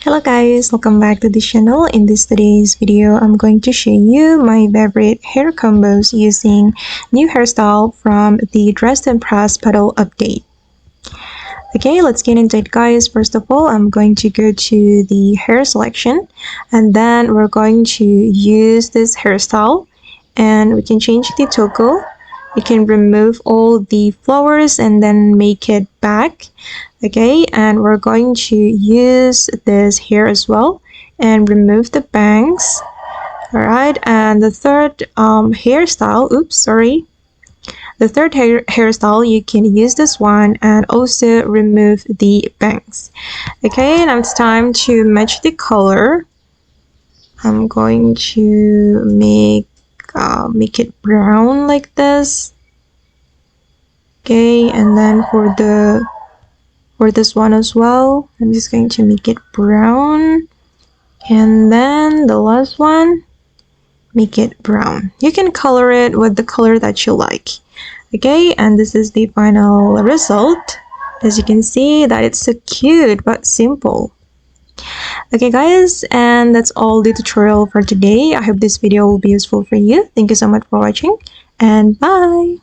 Hello guys, welcome back to the channel. In today's video, I'm going to show you my favorite hair combos using new hairstyle from the Dressed and Pressed Petal Update. Okay, let's get into it guys. First of all, I'm going to go to the hair selection and then we're going to use this hairstyle and we can change the toggle. You can remove all the flowers and then make it back. Okay, and we're going to use this here as well and remove the bangs. All right, and the third hairstyle, the third hairstyle, you can use this one and also remove the bangs. Okay, now it's time to match the color. I'm going to make it brown like this. Okay, and then for this one as well, I'm just going to make it brown, and then the last one, make it brown. You can color it with the color that you like. Okay, and this is the final result. As you can see that it's so cute but simple. Okay guys, and that's all the tutorial for today. I hope this video will be useful for you. Thank you so much for watching and bye.